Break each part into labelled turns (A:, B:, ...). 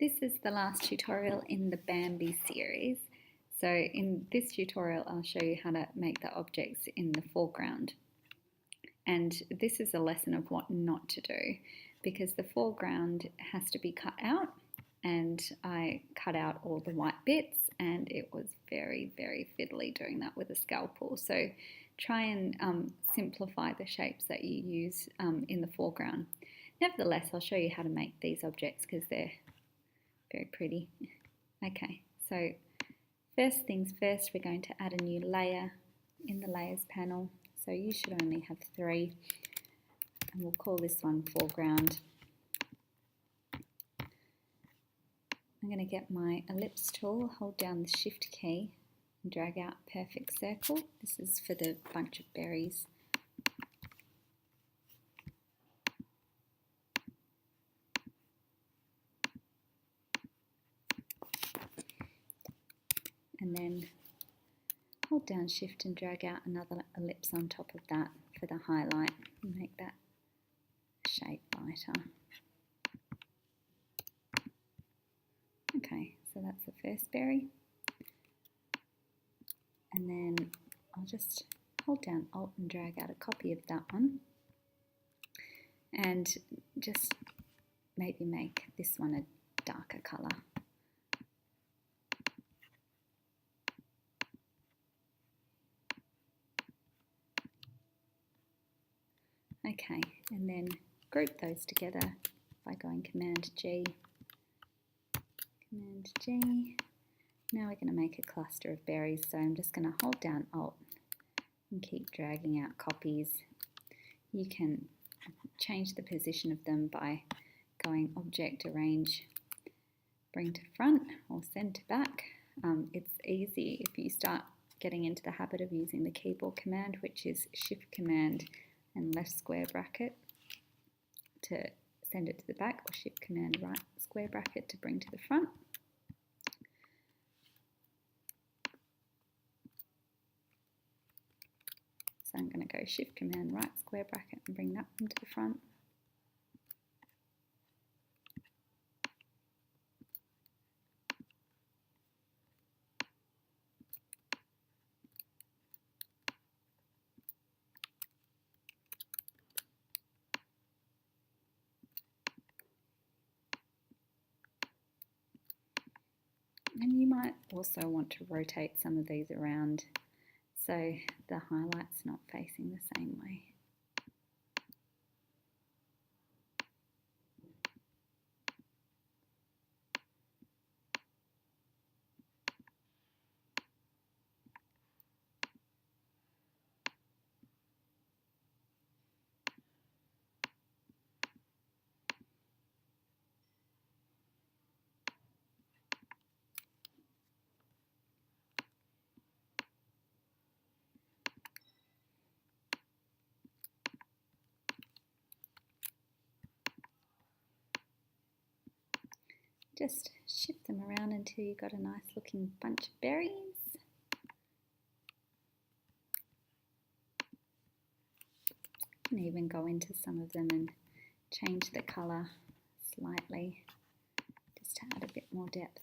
A: This is the last tutorial in the BAMBI series. So in this tutorial I'll show you how to make the objects in the foreground. And this is a lesson of what not to do, because the foreground has to be cut out, and I cut out all the white bits and it was very fiddly doing that with a scalpel. So try and simplify the shapes that you use in the foreground. Nevertheless, I'll show you how to make these objects because they're very pretty. Okay, so first things first, we're going to add a new layer in the layers panel. So you should only have 3, and we'll call this one foreground. I'm going to get my ellipse tool, hold down the shift key and drag out a perfect circle. This is for the bunch of berries. And then hold down shift and drag out another ellipse on top of that for the highlight and make that shape lighter. Okay, so that's the first berry. And then I'll just hold down Alt and drag out a copy of that one. And just maybe make this one a darker colour. Okay, and then group those together by going Command G. Command G. Now we're going to make a cluster of berries, so I'm just going to hold down Alt and keep dragging out copies. You can change the position of them by going Object, Arrange, Bring to Front or Send to Back. It's easy if you start getting into the habit of using the keyboard command, which is Shift Command and left square bracket to send it to the back, or Shift Command right square bracket to bring to the front. So I'm going to go Shift Command right square bracket and bring that one to the front. And you might also want to rotate some of these around so the highlight's not facing the same way. Just shift them around until you've got a nice looking bunch of berries. You can even go into some of them and change the colour slightly just to add a bit more depth.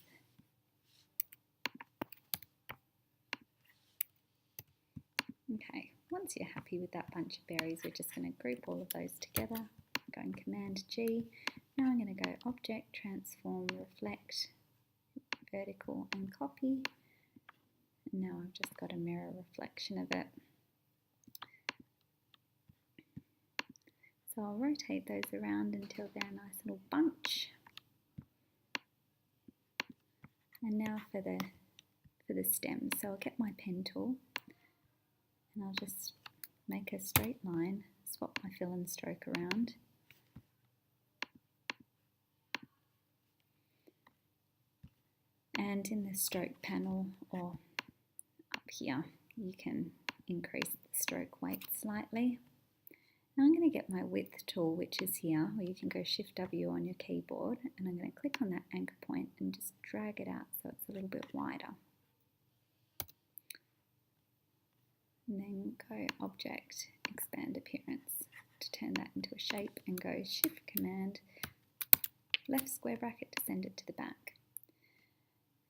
A: Okay, once you're happy with that bunch of berries, we're just going to group all of those together. Going Command G. Now I'm going to go Object, Transform, Reflect, Vertical and Copy. And now I've just got a mirror reflection of it. So I'll rotate those around until they're a nice little bunch. And now for the stems. So I'll get my pen tool and I'll just make a straight line, swap my fill and stroke around. And in the stroke panel or up here, you can increase the stroke weight slightly. Now I'm going to get my width tool, which is here, or you can go Shift W on your keyboard, and I'm going to click on that anchor point and just drag it out so it's a little bit wider. And then go Object, Expand Appearance to turn that into a shape, and go Shift Command left square bracket to send it to the back.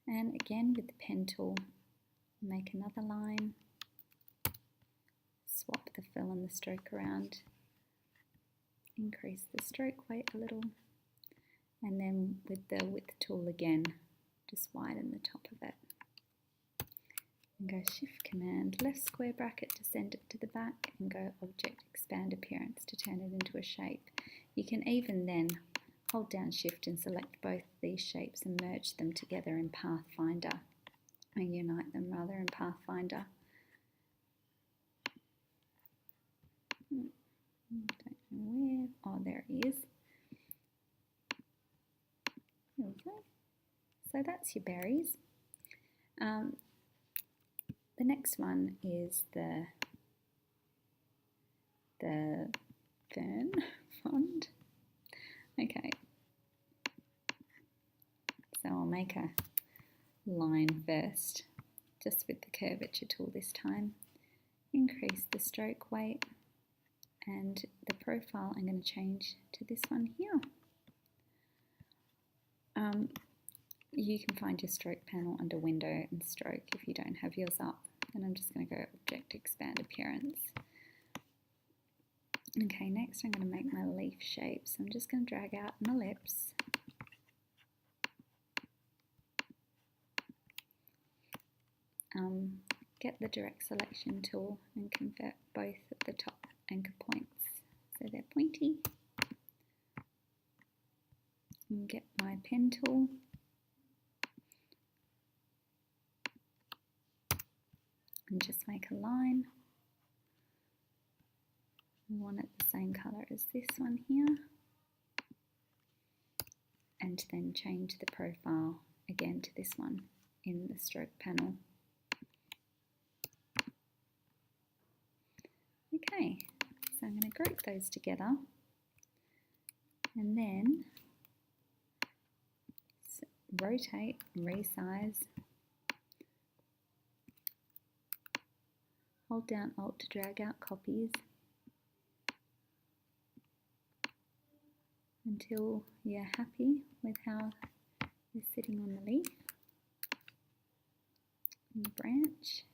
A: And again with the pen tool, make another line, swap the fill and the stroke around, increase the stroke weight a little, and then with the width tool again, just widen the top of it. And go Shift Command left square bracket to send it to the back, and go Object Expand Appearance to turn it into a shape. You can even then hold down Shift and select both these shapes and merge them together in Pathfinder, or unite them rather in Pathfinder. Don't know where. Oh, there it is. There we go. So that's your berries. The next one is the fern frond. Okay. So I'll make a line first, just with the curvature tool this time. Increase the stroke weight, and the profile I'm going to change to this one here. You can find your stroke panel under Window and Stroke if you don't have yours up. And I'm just going to go Object Expand Appearance. Okay, next I'm going to make my leaf shape. So I'm just going to drag out an ellipse. Get the Direct Selection tool and convert both of the top anchor points so they're pointy. And get my pen tool. And just make a line. We want it the same colour as this one here. And then change the profile again to this one in the stroke panel. Okay, so I'm going to group those together, and then rotate, resize, hold down Alt to drag out copies until you're happy with how they're sitting on the leaf and the branch.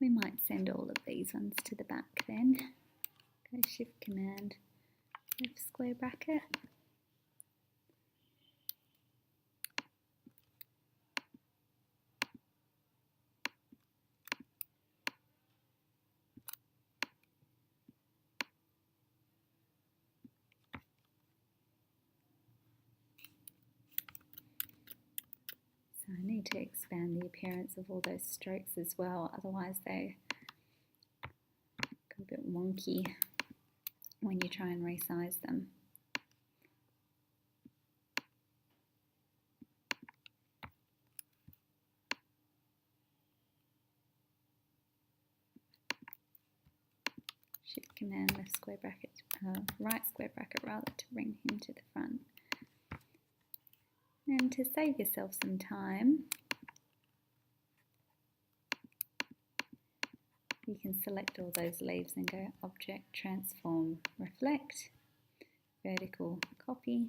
A: We might send all of these ones to the back then. Go Shift Command left square bracket. So I need to expand the appearance of all those strokes as well, otherwise they go a bit wonky when you try and resize them. Shift Command left square bracket, right square bracket rather, to bring him to the front. And to save yourself some time, you can select all those leaves and go Object, Transform, Reflect, Vertical Copy,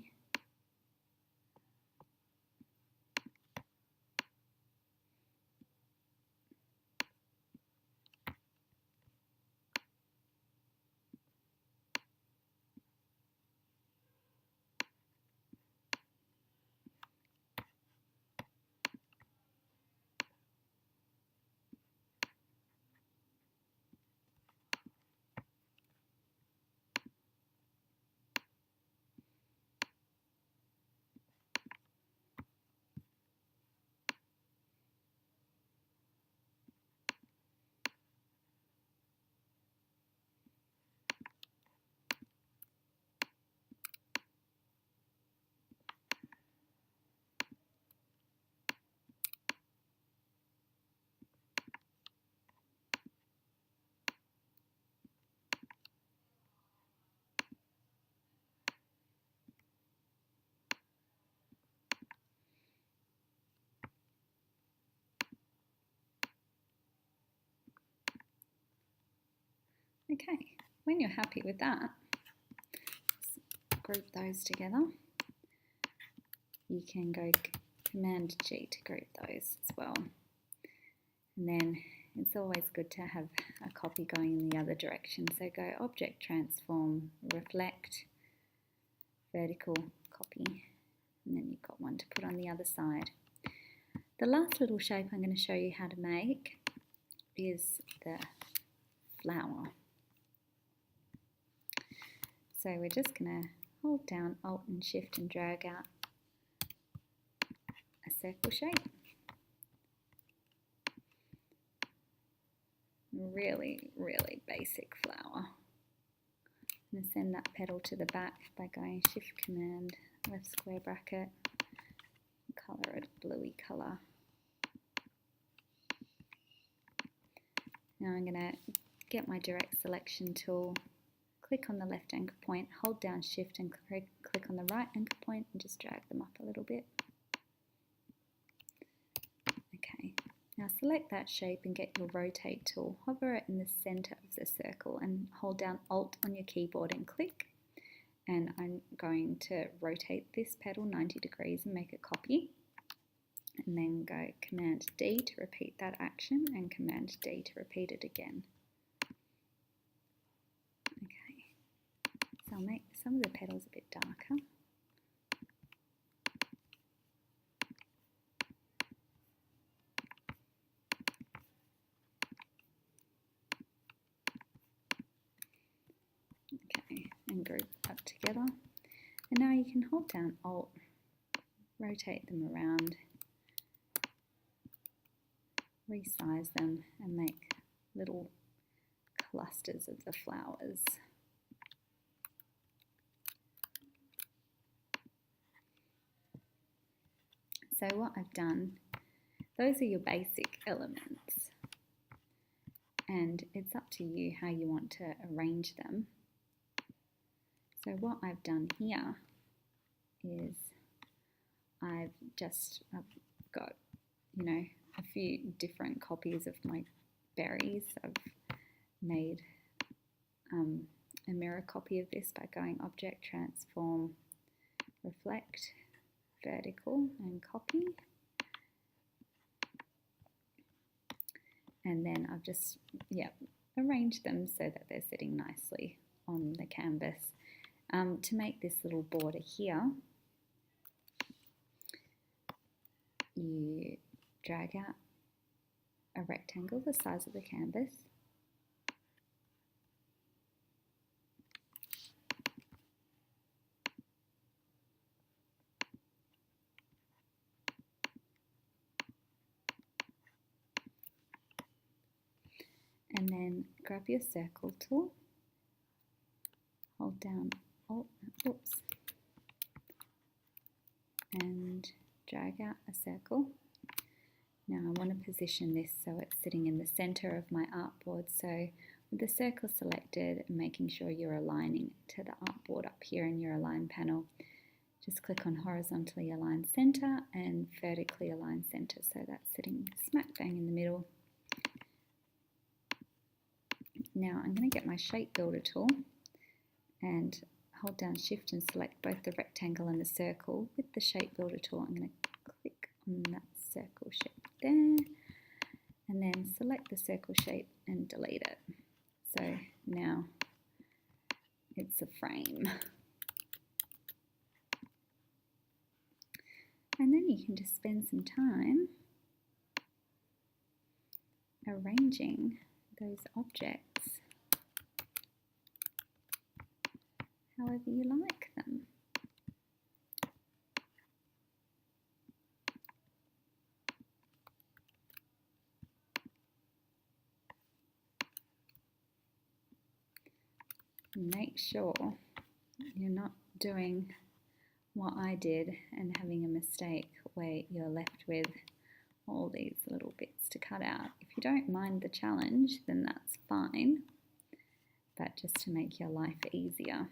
A: Okay, when you're happy with that, group those together. You can go Command G to group those as well. And then it's always good to have a copy going in the other direction. So go Object Transform, Reflect, Vertical, Copy, and then you've got one to put on the other side. The last little shape I'm going to show you how to make is the flower. So we're just going to hold down Alt and Shift and drag out a circle shape. Really, really basic flower. I'm going to send that petal to the back by going Shift Command left square bracket, colour it a bluey colour. Now I'm going to get my direct selection tool, click on the left anchor point, hold down Shift and click on the right anchor point and just drag them up a little bit. Okay, now select that shape and get your rotate tool, hover it in the centre of the circle and hold down Alt on your keyboard and click. And I'm going to rotate this petal 90 degrees and make a copy. And then go Command D to repeat that action and Command D to repeat it again. Okay, so I'll make some of the petals a bit darker. Okay, and group that together. And now you can hold down Alt, rotate them around, resize them and make little clusters of the flowers. So what I've done, those are your basic elements, and it's up to you how you want to arrange them. So what I've done here is I've got, a few different copies of my berries. I've made a mirror copy of this by going Object, Transform, Reflect, Vertical and Copy. And then I've just, arranged them so that they're sitting nicely on the canvas. To make this little border here, you drag out a rectangle the size of the canvas, and then grab your circle tool, hold down Alt, and drag out a circle. Now I want to position this so it's sitting in the center of my artboard. So with the circle selected, making sure you're aligning to the artboard up here in your align panel, just click on horizontally align center and vertically align center, so that's sitting smack bang in the middle. Now I'm going to get my shape builder tool and hold down Shift and select both the rectangle and the circle. With the shape builder tool, I'm going to click on that circle shape there, and then select the circle shape and delete it. So now it's a frame. And then you can just spend some time arranging those objects however you like them. Make sure you're not doing what I did and having a mistake where you're left with all these little bits to cut out. If you don't mind the challenge, then that's fine, but just to make your life easier.